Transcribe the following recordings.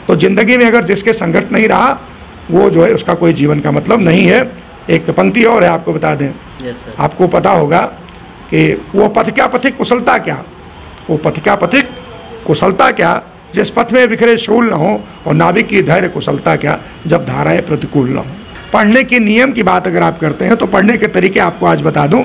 तो ज़िंदगी में अगर जिसके संघर्ष नहीं रहा वो जो है उसका कोई जीवन का मतलब नहीं है। एक पंक्ति और है, आपको बता दें, आपको पता होगा कि वो पथ क्या पथिक कुशलता क्या, वो पथ क्या पथिक कुशलता क्या, जिस पथ में बिखरे शूल न हो, और नाविक की धैर्य कुशलता क्या, जब धाराएं प्रतिकूल न हो। पढ़ने के नियम की बात अगर आप करते हैं तो पढ़ने के तरीके आपको आज बता दूं।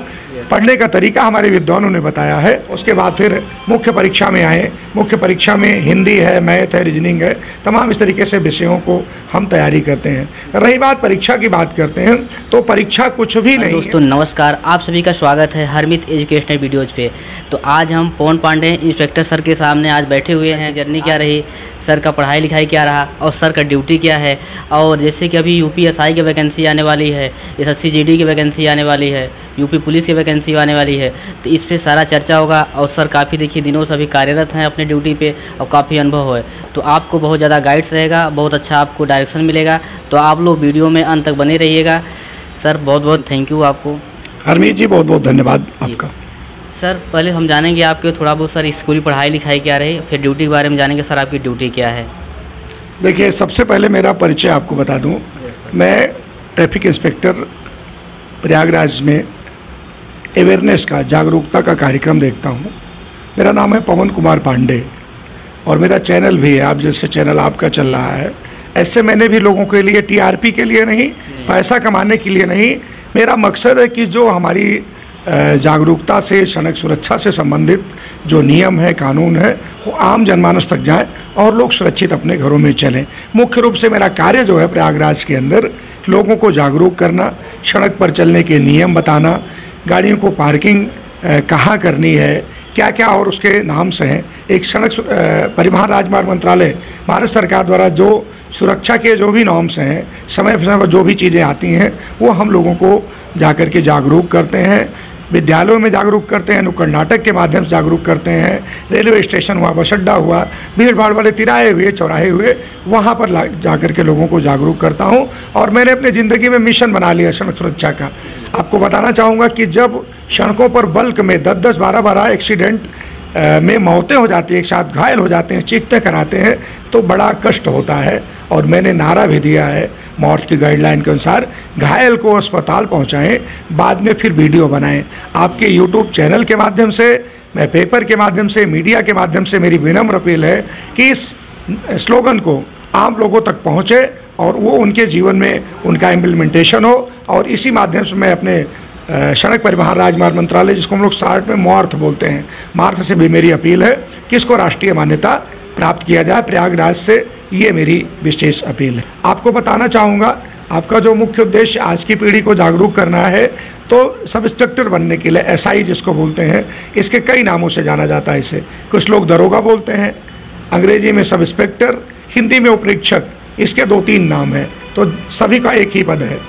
पढ़ने का तरीका हमारे विद्वानों ने बताया है। उसके बाद फिर मुख्य परीक्षा में आए, मुख्य परीक्षा में हिंदी है, मैथ है, रीजनिंग है, तमाम इस तरीके से विषयों को हम तैयारी करते हैं। रही बात परीक्षा की बात करते हैं तो परीक्षा कुछ भी नहीं। दोस्तों नमस्कार, आप सभी का स्वागत है हरमित एजुकेशनल वीडियोज़ पे। तो आज हम पवन पांडे इंस्पेक्टर सर के सामने आज बैठे हुए हैं। जर्नी क्या रही, सर का पढ़ाई लिखाई क्या रहा और सर का ड्यूटी क्या है, और जैसे कि अभी यूपीएसआई की वैकेंसी आने वाली है, एसएससी जीडी की वैकेंसी आने वाली है, यूपी पुलिस की वैकेंसी आने वाली है, तो इस पे सारा चर्चा होगा। और सर काफ़ी देखिए दिनों से अभी कार्यरत हैं अपने ड्यूटी पे और काफ़ी अनुभव है, तो आपको बहुत ज़्यादा गाइड्स रहेगा, बहुत अच्छा आपको डायरेक्शन मिलेगा। तो आप लोग वीडियो में अंत तक बने रहिएगा। सर बहुत बहुत थैंक यू आपको। हरमीत जी बहुत बहुत धन्यवाद आपका। सर पहले हम जानेंगे आपके थोड़ा बहुत सर स्कूली पढ़ाई लिखाई क्या रही, फिर ड्यूटी के बारे में जानेंगे सर आपकी ड्यूटी क्या है। देखिए सबसे पहले मेरा परिचय आपको बता दूं, मैं ट्रैफिक इंस्पेक्टर प्रयागराज में अवेयरनेस का, जागरूकता का कार्यक्रम देखता हूं। मेरा नाम है पवन कुमार पांडे और मेरा चैनल भी है, आप जैसे चैनल आपका चल रहा है, ऐसे मैंने भी लोगों के लिए, टीआरपी के लिए नहीं, पैसा कमाने के लिए नहीं, मेरा मकसद है कि जो हमारी जागरूकता से, सड़क सुरक्षा से संबंधित जो नियम है, कानून है, वो आम जनमानस तक जाए और लोग सुरक्षित अपने घरों में चलें। मुख्य रूप से मेरा कार्य जो है प्रयागराज के अंदर लोगों को जागरूक करना, सड़क पर चलने के नियम बताना, गाड़ियों को पार्किंग कहाँ करनी है, क्या क्या और उसके नाम से हैं। एक सड़क परिवहन राजमार्ग मंत्रालय भारत सरकार द्वारा जो सुरक्षा के जो भी नॉर्म्स हैं, समय पर जो भी चीज़ें आती हैं, वो हम लोगों को जाकर के जागरूक करते हैं। विद्यालयों में जागरूक करते हैं, नुक्कड़ नाटक के माध्यम से जागरूक करते हैं। रेलवे स्टेशन हुआ, बस अड्डा हुआ, भीड़ भाड़ वाले तिराहे हुए, चौराहे हुए, वहाँ पर जाकर के लोगों को जागरूक करता हूँ। और मैंने अपनी ज़िंदगी में मिशन बना लिया सड़क सुरक्षा का। आपको बताना चाहूँगा कि जब सड़कों पर बल्क में 10-10, 12-12 एक्सीडेंट में मौतें हो जाती हैं, एक साथ घायल हो जाते हैं, चीखते कराते हैं, तो बड़ा कष्ट होता है। और मैंने नारा भी दिया है मौत की गाइडलाइन के अनुसार, घायल को अस्पताल पहुंचाएं, बाद में फिर वीडियो बनाएं। आपके यूट्यूब चैनल के माध्यम से, मैं पेपर के माध्यम से, मीडिया के माध्यम से मेरी विनम्र अपील है कि इस स्लोगन को आम लोगों तक पहुँचे और वो उनके जीवन में उनका इम्प्लीमेंटेशन हो। और इसी माध्यम से मैं अपने सड़क परिवहन राजमार्ग मंत्रालय, जिसको हम लोग शार्ट में मार्थ बोलते हैं, मार्थ से भी मेरी अपील है कि इसको राष्ट्रीय मान्यता प्राप्त किया जाए प्रयागराज से। ये मेरी विशेष अपील है। आपको बताना चाहूँगा, आपका जो मुख्य उद्देश्य आज की पीढ़ी को जागरूक करना है, तो सब इंस्पेक्टर बनने के लिए, एसआई जिसको बोलते हैं, इसके कई नामों से जाना जाता है। इसे कुछ लोग दरोगा बोलते हैं, अंग्रेजी में सब इंस्पेक्टर, हिंदी में उपरीक्षक, इसके 2-3 नाम हैं, तो सभी का एक ही पद है।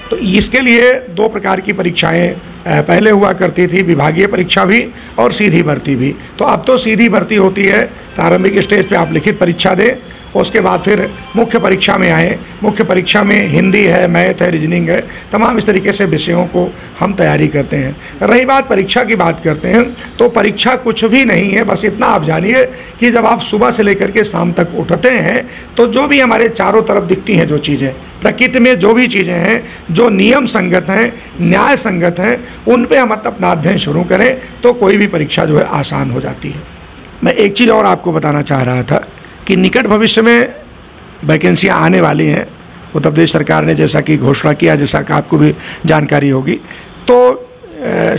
तो इसके लिए 2 प्रकार की परीक्षाएं पहले हुआ करती थी, विभागीय परीक्षा भी और सीधी भर्ती भी। तो अब तो सीधी भर्ती होती है, प्रारंभिक स्टेज पे आप लिखित परीक्षा दें, उसके बाद फिर मुख्य परीक्षा में आए। मुख्य परीक्षा में हिंदी है, मैथ है, रीजनिंग है, तमाम इस तरीके से विषयों को हम तैयारी करते हैं। रही बात परीक्षा की बात करते हैं तो परीक्षा कुछ भी नहीं है। बस इतना आप जानिए कि जब आप सुबह से लेकर के शाम तक उठते हैं तो जो भी हमारे चारों तरफ दिखती हैं जो चीज़ें, प्रकृति में जो भी चीज़ें हैं, जो नियम संगत हैं, न्याय संगत हैं, उन पे हम अपना अध्ययन शुरू करें तो कोई भी परीक्षा जो है आसान हो जाती है। मैं एक चीज़ और आपको बताना चाह रहा था कि निकट भविष्य में वैकेंसियाँ आने वाली हैं। उत्तर प्रदेश सरकार ने जैसा कि घोषणा किया, जैसा कि आपको भी जानकारी होगी, तो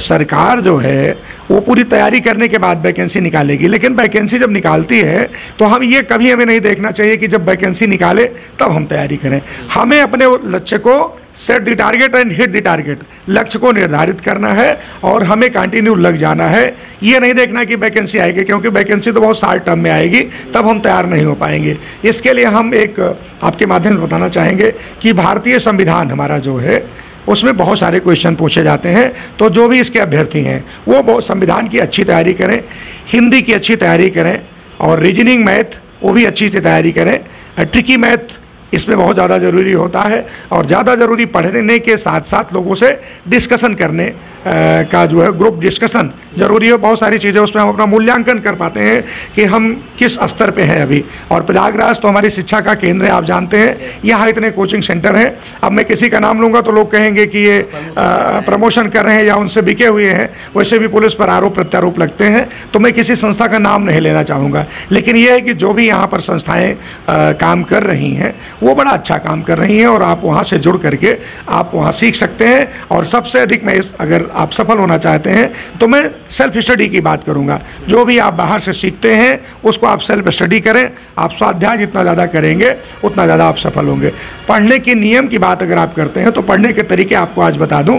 सरकार जो है वो पूरी तैयारी करने के बाद वैकेंसी निकालेगी। लेकिन वैकेंसी जब निकालती है तो हम ये कभी हमें नहीं देखना चाहिए कि जब वैकेंसी निकाले तब हम तैयारी करें। हमें अपने लक्ष्य को set the target and hit the target, लक्ष्य को निर्धारित करना है और हमें कंटिन्यू लग जाना है। ये नहीं देखना कि वैकेंसी आएगी, क्योंकि वैकेंसी तो बहुत शॉर्ट टर्म में आएगी, तब हम तैयार नहीं हो पाएंगे। इसके लिए हम एक आपके माध्यम से बताना चाहेंगे कि भारतीय संविधान हमारा जो है उसमें बहुत सारे क्वेश्चन पूछे जाते हैं। तो जो भी इसके अभ्यर्थी हैं वो बहुत संविधान की अच्छी तैयारी करें, हिंदी की अच्छी तैयारी करें और रीजनिंग मैथ वो भी अच्छी से तैयारी करें। ट्रिकी मैथ इसमें बहुत ज़्यादा ज़रूरी होता है। और ज़्यादा ज़रूरी पढ़ने के साथ साथ लोगों से डिस्कशन करने का जो है ग्रुप डिस्कशन ज़रूरी है। बहुत सारी चीज़ें उसमें हम अपना मूल्यांकन कर पाते हैं कि हम किस स्तर पे हैं अभी। और प्रयागराज तो हमारी शिक्षा का केंद्र है, आप जानते हैं, यहाँ इतने कोचिंग सेंटर हैं। अब मैं किसी का नाम लूँगा तो लोग कहेंगे कि ये प्रमोशन कर रहे हैं या उनसे बिके हुए हैं। वैसे भी पुलिस पर आरोप प्रत्यारोप लगते हैं, तो मैं किसी संस्था का नाम नहीं लेना चाहूँगा। लेकिन यह है कि जो भी यहाँ पर संस्थाएँ काम कर रही हैं वो बड़ा अच्छा काम कर रही हैं और आप वहाँ से जुड़ करके आप वहाँ सीख सकते हैं। और सबसे अधिक मैं अगर आप सफल होना चाहते हैं तो मैं सेल्फ स्टडी की बात करूँगा। जो भी आप बाहर से सीखते हैं उसको आप सेल्फ स्टडी करें। आप स्वाध्याय जितना ज़्यादा करेंगे उतना ज़्यादा आप सफल होंगे। पढ़ने के नियम की बात अगर आप करते हैं तो पढ़ने के तरीके आपको आज बता दूँ।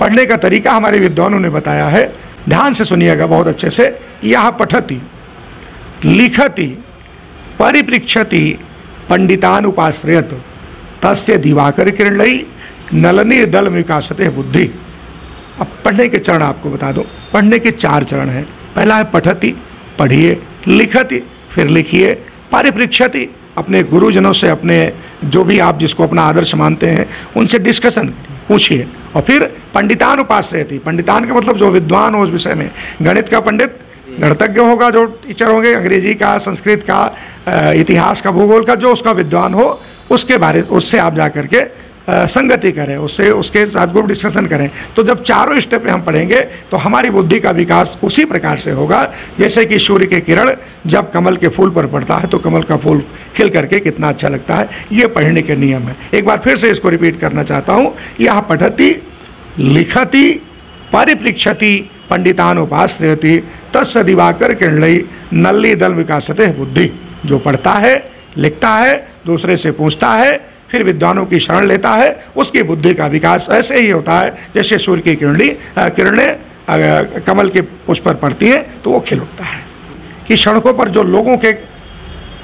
पढ़ने का तरीका हमारे विद्वानों ने बताया है, ध्यान से सुनिएगा बहुत अच्छे से। यह पठति लिखति परिपृक्षति पंडितान उपाश्रयत तस्य दिवाकर किरणलयी नलनी दल विकासते बुद्धि। अब पढ़ने के चरण आपको बता दो। पढ़ने के 4 चरण हैं। पहला है पठति, पढ़िए, लिखति, फिर लिखिए, परिपृक्षति, अपने गुरुजनों से, अपने जो भी आप जिसको अपना आदर्श मानते हैं उनसे डिस्कशन पूछिए। और फिर पंडितान उपाश्रयति, पंडितान का मतलब जो विद्वान हो उस विषय में, गणित का पंडित, गणितज्ञ होगा जो टीचर होंगे, अंग्रेजी का, संस्कृत का, इतिहास का, भूगोल का, जो उसका विद्वान हो उसके बारे उससे आप जा करके संगति करें, उससे उसके साथ ग्रुप डिस्कशन करें। तो जब चारों स्टेप में हम पढ़ेंगे तो हमारी बुद्धि का विकास उसी प्रकार से होगा जैसे कि सूर्य के किरण जब कमल के फूल पर पड़ता है तो कमल का फूल खिल करके कितना अच्छा लगता है। ये पढ़ने के नियम है। एक बार फिर से इसको रिपीट करना चाहता हूँ। यह पठति लिखति परिपृक्षति पंडितान उपाश्रयति तस्य दिवाकर किरणलयी नल्ली दल विकासते बुद्धि। जो पढ़ता है, लिखता है, दूसरे से पूछता है, फिर विद्वानों की शरण लेता है, उसकी बुद्धि का विकास ऐसे ही होता है जैसे सूर्य की किरणें कमल के पुष्प पर पड़ती हैं तो वो खिल उठता है। कि सड़कों पर जो लोगों के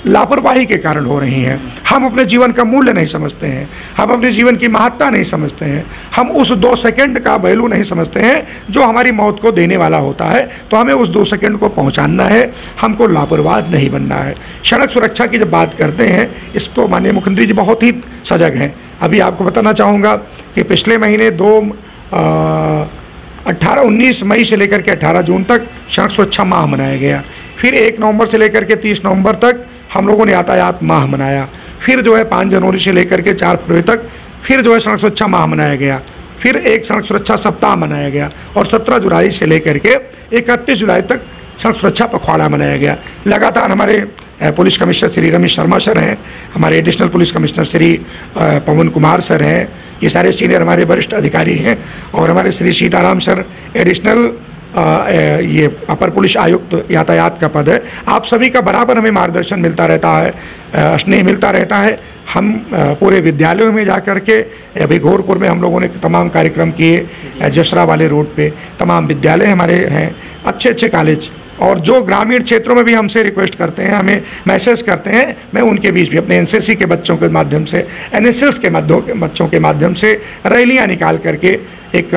लापरवाही के कारण हो रही हैं, हम अपने जीवन का मूल्य नहीं समझते हैं, हम अपने जीवन की महत्ता नहीं समझते हैं, हम उस 2 सेकंड का वैल्यू नहीं समझते हैं जो हमारी मौत को देने वाला होता है। तो हमें उस 2 सेकंड को पहुंचाना है, हमको लापरवाह नहीं बनना है। सड़क सुरक्षा की जब बात करते हैं, इसको माननीय मुख्यमंत्री जी बहुत ही सजग हैं। अभी आपको बताना चाहूँगा कि पिछले महीने 19 मई से लेकर के 18 जून तक सड़क सुरक्षा माह मनाया गया। फिर 1 नवंबर से लेकर के 30 नवंबर तक हम लोगों ने यातायात माह मनाया। फिर जो है 5 जनवरी से लेकर के 4 फरवरी तक फिर जो है सड़क सुरक्षा माह मनाया गया। फिर एक सड़क सुरक्षा सप्ताह मनाया गया और 17 जुलाई से लेकर के 31 जुलाई तक सड़क सुरक्षा पखवाड़ा मनाया गया। लगातार हमारे police commissioner Shri Ramesh Sharma sir हैं, हमारे additional police commissioner Shri Pawan Kumar sir हैं, ये सारे सीनियर हमारे वरिष्ठ अधिकारी हैं, और हमारे श्री सीताराम सर एडिशनल ये अपर पुलिस आयुक्त यातायात का पद है। आप सभी का बराबर हमें मार्गदर्शन मिलता रहता है, स्नेह मिलता रहता है। हम पूरे विद्यालयों में जा कर के, अभी घोरपुर में हम लोगों ने तमाम कार्यक्रम किए, जसरा वाले रोड पे तमाम विद्यालय हमारे हैं, अच्छे अच्छे कॉलेज, और जो ग्रामीण क्षेत्रों में भी हमसे रिक्वेस्ट करते हैं, हमें मैसेज करते हैं, मैं उनके बीच भी अपने एनसीसी के बच्चों के माध्यम से, एनएसएस के बच्चों के माध्यम से रैलियां निकाल करके एक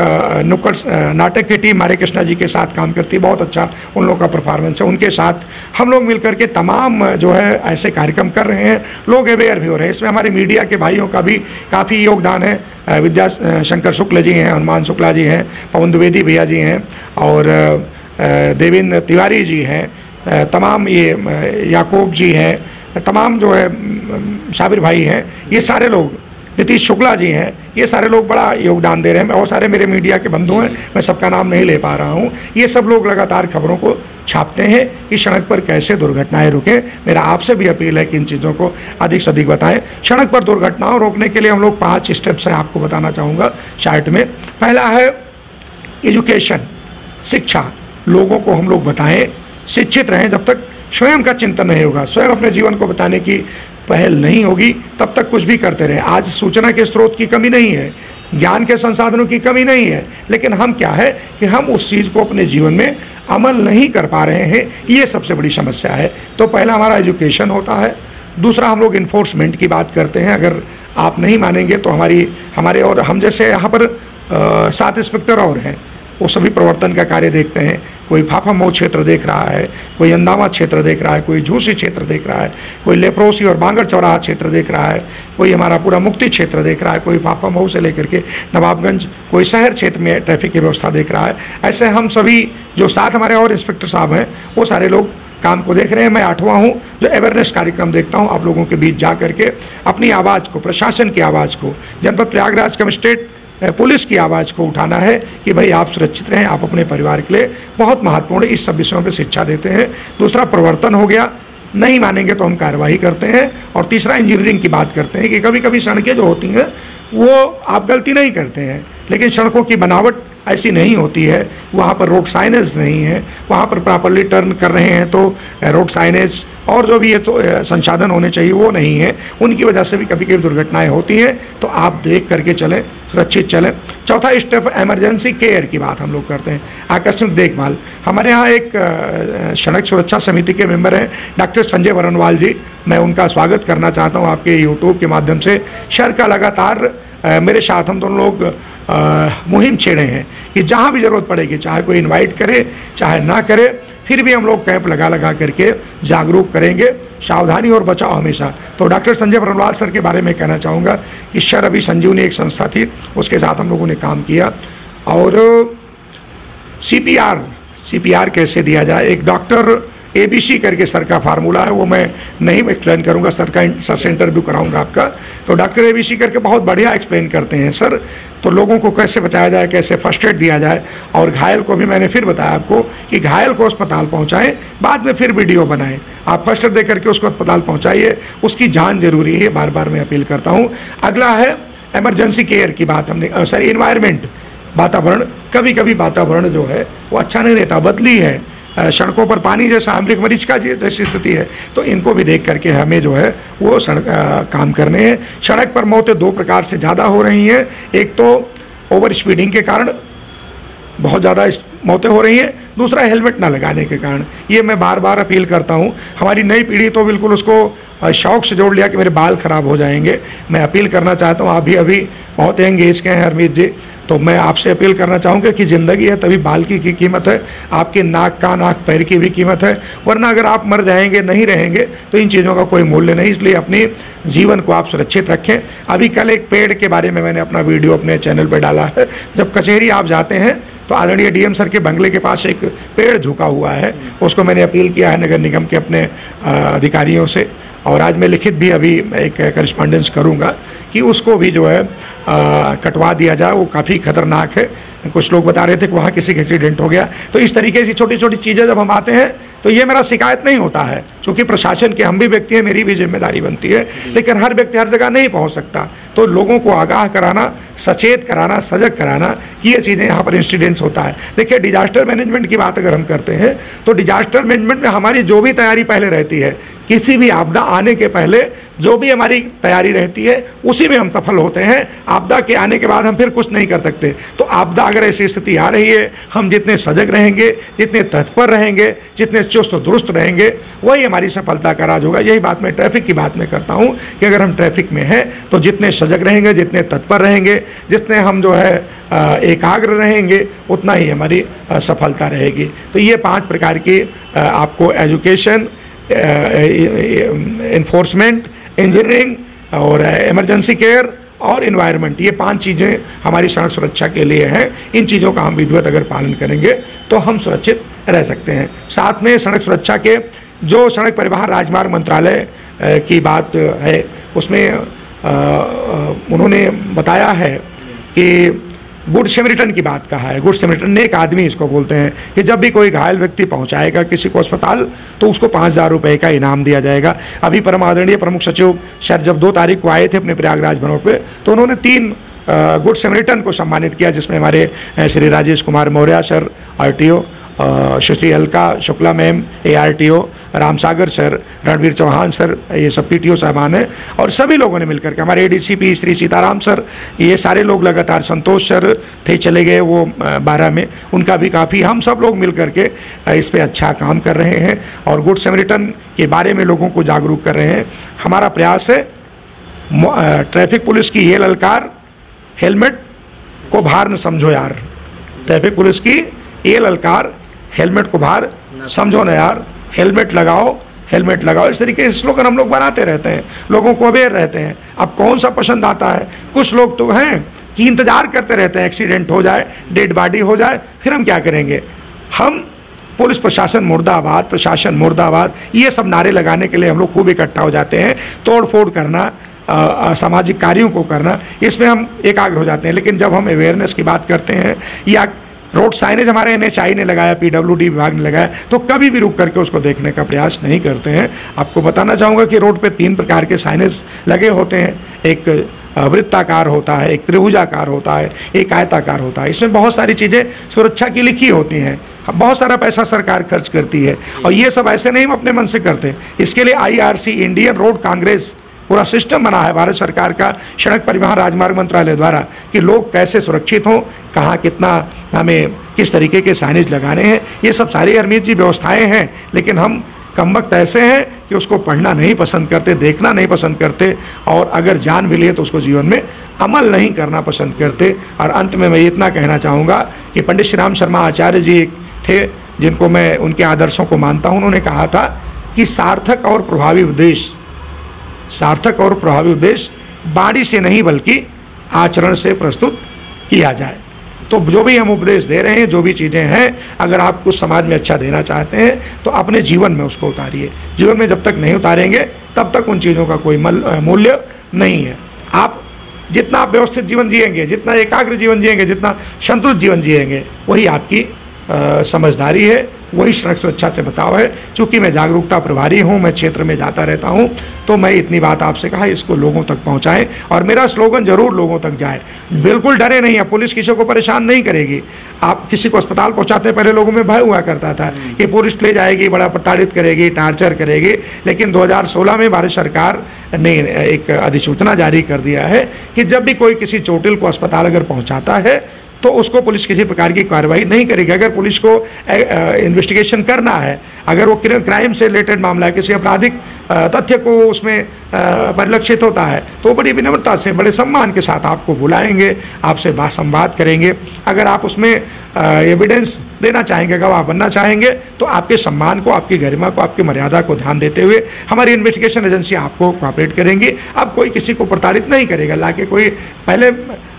नुक्कड़ नाटक की टीम हमारे कृष्णा जी के साथ काम करती है, बहुत अच्छा उन लोगों का परफॉर्मेंस है। उनके साथ हम लोग मिल करके तमाम जो है ऐसे कार्यक्रम कर रहे हैं, लोग अवेयर भी हो रहे हैं। इसमें हमारे मीडिया के भाइयों का भी काफ़ी योगदान है। विद्या शंकर शुक्ल जी हैं, हनुमान शुक्ला जी हैं, पवन द्विवेदी भैया जी हैं, और देवेंद्र तिवारी जी हैं, तमाम ये याकूब जी हैं, तमाम जो है साबिर भाई हैं, ये सारे लोग, नीतीश शुक्ला जी हैं, ये सारे लोग बड़ा योगदान दे रहे हैं। और सारे मेरे मीडिया के बंधु हैं, मैं सबका नाम नहीं ले पा रहा हूँ। ये सब लोग लगातार खबरों को छापते हैं कि सड़क पर कैसे दुर्घटनाएं रुकें। मेरा आपसे भी अपील है कि इन चीज़ों को अधिक से अधिक बताएं। सड़क पर दुर्घटनाओं रोकने के लिए हम लोग 5 स्टेप्स हैं, आपको बताना चाहूँगा शार्ट में। पहला है एजुकेशन, शिक्षा। लोगों को हम लोग बताएं, शिक्षित रहें। जब तक स्वयं का चिंतन नहीं होगा, स्वयं अपने जीवन को बताने की पहल नहीं होगी, तब तक कुछ भी करते रहें। आज सूचना के स्रोत की कमी नहीं है, ज्ञान के संसाधनों की कमी नहीं है, लेकिन हम क्या है कि हम उस चीज़ को अपने जीवन में अमल नहीं कर पा रहे हैं, ये सबसे बड़ी समस्या है। तो पहला हमारा एजुकेशन होता है। दूसरा हम लोग इन्फोर्समेंट की बात करते हैं। अगर आप नहीं मानेंगे तो हमारे और हम जैसे यहाँ पर 7 इंस्पेक्टर और हैं, वो सभी प्रवर्तन का कार्य देखते हैं। कोई फाफामऊ क्षेत्र देख रहा है, कोई अंदावा क्षेत्र देख रहा है, कोई झूसी क्षेत्र देख रहा है, कोई लेप्रोसी और बांगड़ चौराहा क्षेत्र देख रहा है, कोई हमारा पूरा मुक्ति क्षेत्र देख रहा है, कोई फाफामऊ से लेकर के नवाबगंज, कोई शहर क्षेत्र में ट्रैफिक की व्यवस्था देख रहा है। ऐसे हम सभी जो साथ हमारे और इंस्पेक्टर साहब हैं वो सारे लोग काम को देख रहे हैं। मैं 8वां हूँ जो अवेयरनेस कार्यक्रम देखता हूँ, आप लोगों के बीच जा करके अपनी आवाज़ को, प्रशासन की आवाज़ को, जनपद प्रयागराज कमिश्नरेट पुलिस की आवाज़ को उठाना है कि भाई आप सुरक्षित रहें, आप अपने परिवार के लिए बहुत महत्वपूर्ण इस सब विषयों पर शिक्षा देते हैं। दूसरा प्रवर्तन हो गया, नहीं मानेंगे तो हम कार्रवाई करते हैं। और तीसरा इंजीनियरिंग की बात करते हैं कि कभी कभी सड़कें जो होती हैं वो आप गलती नहीं करते हैं, लेकिन सड़कों की बनावट ऐसी नहीं होती है, वहाँ पर रोड साइनेज नहीं है, वहाँ पर प्रॉपरली टर्न कर रहे हैं तो रोड साइनेज और जो भी ये तो संसाधन होने चाहिए वो नहीं है, उनकी वजह से भी कभी कभी दुर्घटनाएं होती हैं। तो आप देख करके चलें, सुरक्षित चलें। चौथा स्टेप इमरजेंसी केयर की बात हम लोग करते हैं, आकस्मिक देखभाल। हमारे यहाँ एक सड़क सुरक्षा समिति के मेंबर हैं डॉक्टर संजय बरनवाल जी, मैं उनका स्वागत करना चाहता हूँ आपके यूट्यूब के माध्यम से। सर का लगातार मेरे साथ हम दोनों लोग मुहिम छेड़े हैं कि जहाँ भी ज़रूरत पड़ेगी, चाहे कोई इनवाइट करे चाहे ना करे, फिर भी हम लोग कैंप लगा करके जागरूक करेंगे, सावधानी और बचाव हमेशा। तो डॉक्टर संजय बरनवाल सर के बारे में कहना चाहूँगा कि सर अभी संजीवनी एक संस्था थी, उसके साथ हम लोगों ने काम किया। और CPR कैसे दिया जाए, एक डॉक्टर ABC करके सर का फार्मूला है, वो मैं नहीं एक्सप्लेन करूंगा, सर से इंटरव्यू कराऊंगा आपका। तो डॉक्टर ABC करके बहुत बढ़िया एक्सप्लेन करते हैं सर। तो लोगों को कैसे बचाया जाए, कैसे फर्स्ट एड दिया जाए, और घायल को भी मैंने फिर बताया आपको कि घायल को अस्पताल पहुंचाएं, बाद में फिर वीडियो बनाएं। आप फर्स्ट एड दे करके उसको अस्पताल पहुँचाइए, उसकी जान जरूरी है, बार बार मैं अपील करता हूँ। अगला है इमरजेंसी केयर की बात हमने, सॉरी इन्वायरमेंट, वातावरण। कभी कभी वातावरण जो है वो अच्छा नहीं रहता, बदली है, सड़कों पर पानी जैसा अमृत मरीज का जैसी स्थिति है, तो इनको भी देख करके हमें जो है वो काम करने हैं। सड़क पर मौतें 2 प्रकार से ज़्यादा हो रही हैं, एक तो ओवर स्पीडिंग के कारण बहुत ज़्यादा मौतें हो रही हैं, दूसरा हेलमेट ना लगाने के कारण। ये मैं बार बार अपील करता हूँ। हमारी नई पीढ़ी तो बिल्कुल उसको शौक़ से जोड़ लिया कि मेरे बाल ख़राब हो जाएंगे। मैं अपील करना चाहता हूँ, आप भी अभी बहुत यंग एज के हैं हरमीत जी, तो मैं आपसे अपील करना चाहूँगा कि ज़िंदगी है तभी बाल की कीमत है, आपके नाक कान आँख पैर की भी कीमत है, वरना अगर आप मर जाएंगे, नहीं रहेंगे, तो इन चीज़ों का कोई मूल्य नहीं। इसलिए अपने जीवन को आप सुरक्षित रखें। अभी कल एक पेड़ के बारे में मैंने अपना वीडियो अपने चैनल पर डाला है। जब कचहरी आप जाते हैं तो आदरणीय DM सर के बंगले के पास एक पेड़ झुका हुआ है, उसको मैंने अपील किया है नगर निगम के अपने अधिकारियों से, और आज मैं लिखित भी अभी एक करिस्पॉन्डेंस करूंगा कि उसको भी जो है कटवा दिया जाए। वो काफ़ी खतरनाक है, कुछ लोग बता रहे थे कि वहाँ किसी का एक्सीडेंट हो गया। तो इस तरीके से छोटी छोटी चीज़ें जब हम आते हैं तो ये मेरा शिकायत नहीं होता है, क्योंकि प्रशासन के हम भी व्यक्ति हैं, मेरी भी जिम्मेदारी बनती है, लेकिन हर व्यक्ति हर जगह नहीं पहुँच सकता। तो लोगों को आगाह कराना, सचेत कराना, सजग कराना कि ये चीज़ें यहाँ पर इंसिडेंट्स होता है। देखिए, डिजास्टर मैनेजमेंट की बात अगर हम करते हैं तो डिजास्टर मैनेजमेंट में हमारी जो भी तैयारी पहले रहती है, किसी भी आपदा आने के पहले जो भी हमारी तैयारी रहती है उसी में हम सफल होते हैं। आपदा के आने के बाद हम फिर कुछ नहीं कर सकते। तो आपदा अगर ऐसी स्थिति आ रही है, हम जितने सजग रहेंगे, जितने तत्पर रहेंगे, जितने चुस्त दुरुस्त रहेंगे, वही हमारी सफलता का राज होगा। यही बात मैं ट्रैफिक की बात में करता हूँ कि अगर हम ट्रैफिक में हैं तो जितने सजग रहेंगे, जितने तत्पर रहेंगे, जितने हम जो है एकाग्र रहेंगे, उतना ही हमारी सफलता रहेगी। तो ये 5 प्रकार की आपको एजुकेशन, इन्फोर्समेंट, इंजीनियरिंग और इमरजेंसी केयर और इन्वायरमेंट, ये 5 चीज़ें हमारी सड़क सुरक्षा के लिए हैं। इन चीज़ों का हम विधिवत अगर पालन करेंगे तो हम सुरक्षित रह सकते हैं। साथ में सड़क सुरक्षा के जो सड़क परिवहन राजमार्ग मंत्रालय की बात है, उसमें उन्होंने बताया है कि गुड सैमरिटन की बात कहा है। गुड सैमरिटन ने एक आदमी इसको बोलते हैं कि जब भी कोई घायल व्यक्ति पहुंचाएगा किसी को अस्पताल तो उसको 5,000 रुपये का इनाम दिया जाएगा। अभी परम आदरणीय प्रमुख सचिव सर जब 2 तारीख को आए थे अपने प्रयागराज बनोट पे, तो उन्होंने 3 गुड सैमरिटन को सम्मानित किया, जिसमें हमारे Shri Rajesh Kumar Maurya sir RTO, Shri Alka Shukla ma'am ARTO, Ramsagar sir, Ranveer Chauhan sir, ये सब PTO साहबान हैं, और सभी लोगों ने मिलकर के, हमारे ADCP श्री सीताराम सर, ये सारे लोग लगातार, संतोष सर थे चले गए वो 12 में, उनका भी काफ़ी, हम सब लोग मिल करके इस पर अच्छा काम कर रहे हैं और गुड सैमरिटन के बारे में लोगों को जागरूक कर रहे हैं। हमारा प्रयास है ट्रैफिक पुलिस की ये ललकार, हेलमेट को भार न समझो यार, ट्रैफिक पुलिस की ये ललकार, हेलमेट को बाहर समझो ना यार, हेलमेट लगाओ, हेलमेट लगाओ, इस तरीके से स्लोगन हम लोग बनाते रहते हैं, लोगों को अवेयर रहते हैं। अब कौन सा पसंद आता है? कुछ लोग तो हैं कि इंतज़ार करते रहते हैं एक्सीडेंट हो जाए, डेड बॉडी हो जाए, फिर हम क्या करेंगे। हम पुलिस प्रशासन मुर्दाबाद, प्रशासन मुर्दाबाद, ये सब नारे लगाने के लिए हम लोग खूब इकट्ठा हो जाते हैं। तोड़ फोड़ करना, सामाजिक कार्यों को करना, इसमें हम एकाग्र हो जाते हैं। लेकिन जब हम अवेयरनेस की बात करते हैं या रोड साइनेज हमारे NHI ने लगाया, PWD विभाग ने लगाया, तो कभी भी रुक करके उसको देखने का प्रयास नहीं करते हैं। आपको बताना चाहूँगा कि रोड पे 3 प्रकार के साइनेज लगे होते हैं। एक वृत्ताकार होता है, एक त्रिभुजाकार होता है, एक आयताकार होता है। इसमें बहुत सारी चीज़ें सुरक्षा की लिखी होती हैं। बहुत सारा पैसा सरकार खर्च करती है और ये सब ऐसे नहीं हम अपने मन से करते। इसके लिए IRC, इंडियन रोड कांग्रेस, पूरा सिस्टम बना है भारत सरकार का, सड़क परिवहन राजमार्ग मंत्रालय द्वारा, कि लोग कैसे सुरक्षित हों, कहाँ कितना हमें किस तरीके के साइनेज लगाने हैं। ये सब सारी हरमीत जी व्यवस्थाएँ हैं, लेकिन हम कम वक्त ऐसे हैं कि उसको पढ़ना नहीं पसंद करते, देखना नहीं पसंद करते, और अगर जान भी लिए तो उसको जीवन में अमल नहीं करना पसंद करते। और अंत में मैं इतना कहना चाहूँगा कि पंडित श्री राम शर्मा आचार्य जी एक थे जिनको मैं उनके आदर्शों को मानता हूँ। उन्होंने कहा था कि सार्थक और प्रभावी उपदेश वाणी से नहीं बल्कि आचरण से प्रस्तुत किया जाए। तो जो भी हम उपदेश दे रहे हैं, जो भी चीज़ें हैं, अगर आप कुछ समाज में अच्छा देना चाहते हैं तो अपने जीवन में उसको उतारिए। जीवन में जब तक नहीं उतारेंगे तब तक उन चीज़ों का कोई मूल्य नहीं है। आप जितना आप व्यवस्थित जीवन जिएंगे, जितना एकाग्र जीवन जिएंगे, जितना संतुलित जीवन जिएंगे, वही आपकी समझदारी है, वही सड़क सुरक्षा से बचाव है। चूँकि मैं जागरूकता प्रभारी हूँ, मैं क्षेत्र में जाता रहता हूँ, तो मैं इतनी बात आपसे कहा, इसको लोगों तक पहुँचाएं और मेरा स्लोगन ज़रूर लोगों तक जाए। बिल्कुल डरे नहीं है, पुलिस किसी को परेशान नहीं करेगी। आप किसी को अस्पताल पहुँचाते पहले लोगों में भय हुआ करता था कि पुलिस ले जाएगी, बड़ा प्रताड़ित करेगी, टार्चर करेगी, लेकिन 2016 में भारत सरकार ने एक अधिसूचना जारी कर दिया है कि जब भी कोई किसी चोटिल को अस्पताल अगर पहुँचाता है तो उसको पुलिस किसी प्रकार की कार्रवाई नहीं करेगी। अगर पुलिस को इन्वेस्टिगेशन करना है, अगर वो क्राइम से रिलेटेड मामला है, किसी आपराधिक तथ्य को उसमें परिलक्षित होता है, तो बड़ी विनम्रता से, बड़े सम्मान के साथ आपको बुलाएंगे, आपसे संवाद करेंगे। अगर आप उसमें एविडेंस देना चाहेंगे, गवाह बनना चाहेंगे, तो आपके सम्मान को, आपकी गरिमा को, आपकी मर्यादा को ध्यान देते हुए हमारी इन्वेस्टिगेशन एजेंसी आपको कोऑपरेट करेंगी। अब कोई किसी को प्रताड़ित नहीं करेगा। लाके कोई पहले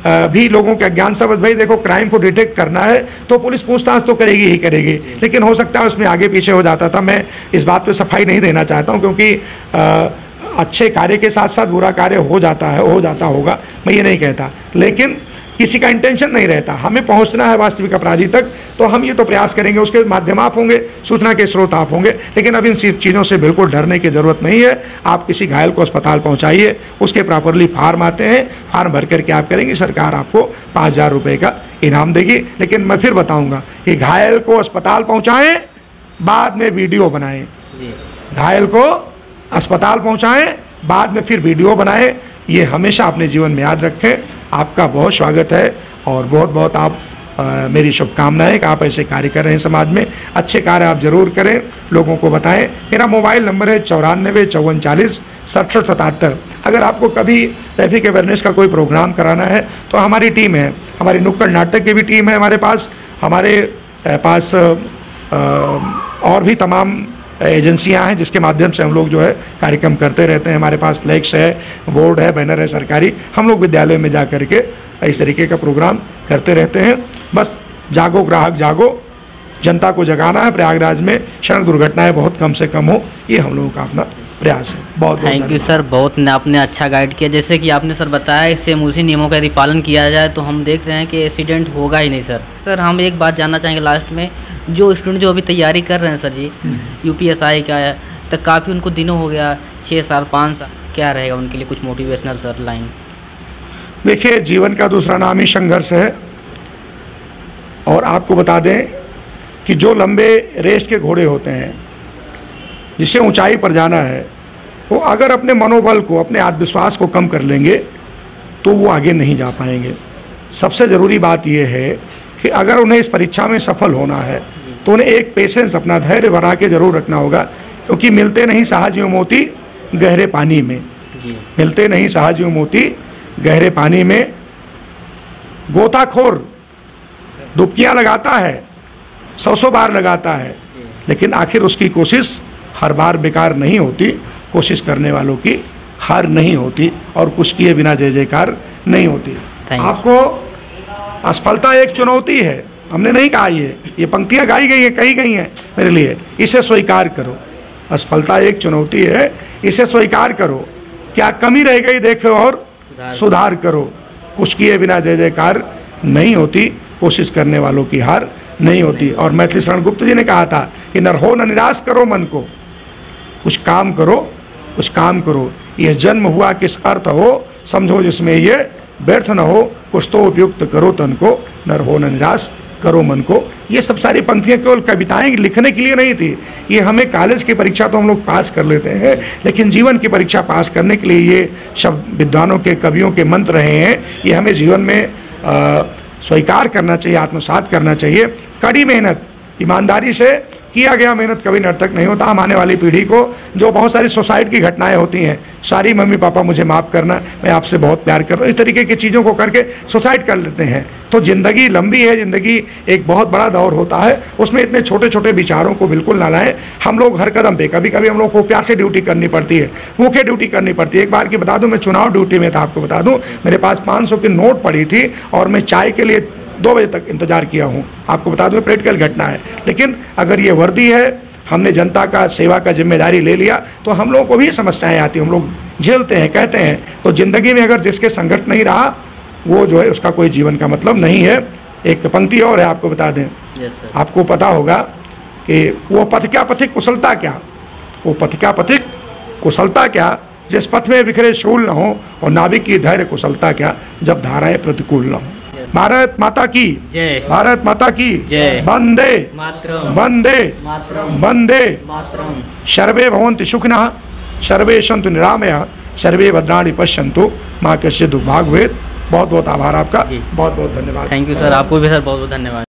भी लोगों के अज्ञान समझ, भाई देखो क्राइम को डिटेक्ट करना है तो पुलिस पूछताछ तो करेगी ही करेगी, लेकिन हो सकता है उसमें आगे पीछे हो जाता था। मैं इस बात पे सफाई नहीं देना चाहता हूँ, क्योंकि अच्छे कार्य के साथ साथ बुरा कार्य हो जाता होगा, मैं ये नहीं कहता, लेकिन किसी का इंटेंशन नहीं रहता। हमें पहुंचना है वास्तविक अपराधी तक, तो हम ये तो प्रयास करेंगे, उसके माध्यम आप होंगे, सूचना के स्रोत आप होंगे, लेकिन अब इन चीज़ों से बिल्कुल डरने की ज़रूरत नहीं है। आप किसी घायल को अस्पताल पहुंचाइए, उसके प्रॉपरली फार्म आते हैं, फार्म भर करके आप करेंगे, सरकार आपको 5,000 रुपये का इनाम देगी। लेकिन मैं फिर बताऊँगा कि घायल को अस्पताल पहुँचाएँ, बाद में वीडियो बनाएँ। घायल को अस्पताल पहुँचाएँ, बाद में फिर वीडियो बनाएँ। ये हमेशा अपने जीवन में याद रखें। आपका बहुत स्वागत है और बहुत बहुत आप मेरी शुभकामनाएं कि आप ऐसे कार्य कर रहे हैं समाज में। अच्छे कार्य आप जरूर करें, लोगों को बताएं। मेरा मोबाइल नंबर है 94 54 40 67 77। अगर आपको कभी ट्रैफिक अवेयरनेस का कोई प्रोग्राम कराना है तो हमारी टीम है, हमारी नुक्कड़ नाटक की भी टीम है हमारे पास और भी तमाम एजेंसियां हैं जिसके माध्यम से हम लोग जो है कार्यक्रम करते रहते हैं। हमारे पास फ्लैक्स है, बोर्ड है, बैनर है सरकारी। हम लोग विद्यालय में जा करके इस तरीके का प्रोग्राम करते रहते हैं। बस जागो ग्राहक जागो, जनता को जगाना है। प्रयागराज में सड़क दुर्घटनाएं बहुत कम से कम हो, ये हम लोगों का अपना प्रयास है। बहुत थैंक यू सर, बहुत आपने अच्छा गाइड किया। जैसे कि आपने सर बताया, इससे उसी नियमों का यदि पालन किया जाए तो हम देख रहे हैं कि एक्सीडेंट होगा ही नहीं। सर हम एक बात जानना चाहेंगे लास्ट में, जो स्टूडेंट जो अभी तैयारी कर रहे हैं सर जी, UPSI का है, तो काफ़ी उनको दिनों हो गया, 6 साल 5 साल, क्या रहेगा उनके लिए कुछ मोटिवेशनल सर लाइन? देखिए, जीवन का दूसरा नाम ही संघर्ष है। और आपको बता दें कि जो लंबे रेस के घोड़े होते हैं, जिसे ऊंचाई पर जाना है, वो अगर अपने मनोबल को, अपने आत्मविश्वास को कम कर लेंगे तो वो आगे नहीं जा पाएंगे। सबसे ज़रूरी बात यह है कि अगर उन्हें इस परीक्षा में सफल होना है तो उन्हें एक पेशेंस, अपना धैर्य बना के ज़रूर रखना होगा, क्योंकि मिलते नहीं साहजियों मोती गहरे पानी में। मिलते नहीं साहजियों मोती गहरे पानी में। गोताखोर डुबकियाँ लगाता है, 100 बार लगाता है, लेकिन आखिर उसकी कोशिश हर बार बेकार नहीं होती। कोशिश करने वालों की हार नहीं होती और कुछ किए बिना जय जयकार नहीं होती। आपको असफलता एक चुनौती है, हमने नहीं कहा ये पंक्तियाँ गाई गई हैं, कही गई हैं मेरे लिए। इसे स्वीकार करो, असफलता एक चुनौती है, इसे स्वीकार करो। क्या कमी रह गई देखो और सुधार करो। कुछ किए बिना जय जयकार नहीं होती, कोशिश करने वालों की हार नहीं होती। और मैथिली शरण गुप्त जी ने कहा था कि नर हो न निराश करो मन को, कुछ काम करो, कुछ काम करो। यह जन्म हुआ किस अर्थ हो, समझो जिसमें ये व्यर्थ न हो। कुछ तो उपयुक्त करो तन को, नर हो न निराश करो मन को। ये सब सारी पंक्तियाँ केवल कविताएं लिखने के लिए नहीं थी। ये हमें कॉलेज की परीक्षा तो हम लोग पास कर लेते हैं, लेकिन जीवन की परीक्षा पास करने के लिए ये शब्द विद्वानों के, कवियों के मंत्र रहे हैं। ये हमें जीवन में स्वीकार करना चाहिए, आत्मसात करना चाहिए। कड़ी मेहनत, ईमानदारी से किया गया मेहनत कभी नर्तक नहीं होता। हम आने वाली पीढ़ी को, जो बहुत सारी सोसाइटी की घटनाएं होती हैं, सारी मम्मी पापा मुझे माफ़ करना, मैं आपसे बहुत प्यार करता हूँ, इस तरीके की चीज़ों को करके सुसाइड कर लेते हैं। तो ज़िंदगी लंबी है, ज़िंदगी एक बहुत बड़ा दौर होता है, उसमें इतने छोटे छोटे विचारों को बिल्कुल ना लाएं। हम लोग हर कदम पे, कभी कभी हम लोग को प्यासे ड्यूटी करनी पड़ती है, भूखे ड्यूटी करनी पड़ती है। एक बार की बता दूँ, मैं चुनाव ड्यूटी में था, आपको बता दूँ, मेरे पास 500 की नोट पड़ी थी और मैं चाय के लिए 2 बजे तक इंतजार किया हूँ। आपको बता दूँ, प्रैक्टिकल घटना है। लेकिन अगर ये वर्दी है, हमने जनता का सेवा का जिम्मेदारी ले लिया, तो हम लोगों को भी समस्याएं आती हैं, हम लोग झेलते हैं, कहते हैं। तो ज़िंदगी में अगर जिसके संकट नहीं रहा, वो जो है उसका कोई जीवन का मतलब नहीं है। एक पंक्ति और है, आपको बता दें। आपको पता होगा कि वो पथ क्या पथिक कुशलता क्या, वो पथ क्या पथिक कुशलता क्या, जिस पथ में बिखरे शूल न हो, और नाविक की धैर्य कुशलता क्या, जब धाराएं प्रतिकूल न हो। भारत माता की जय, भारत माता की जय। वंदे मातरम, वंदे मातरम, वंदे मातरम। सर्वे भवन्तु सुखिनः, सर्वे सन्तु निरामयाः, सर्वे भद्राणि पश्यन्तु मा कश्चित् दुर्भाग्यं भवेत्। बहुत बहुत आभार आपका, बहुत बहुत धन्यवाद। थैंक यू सर, आपको भी सर बहुत बहुत धन्यवाद।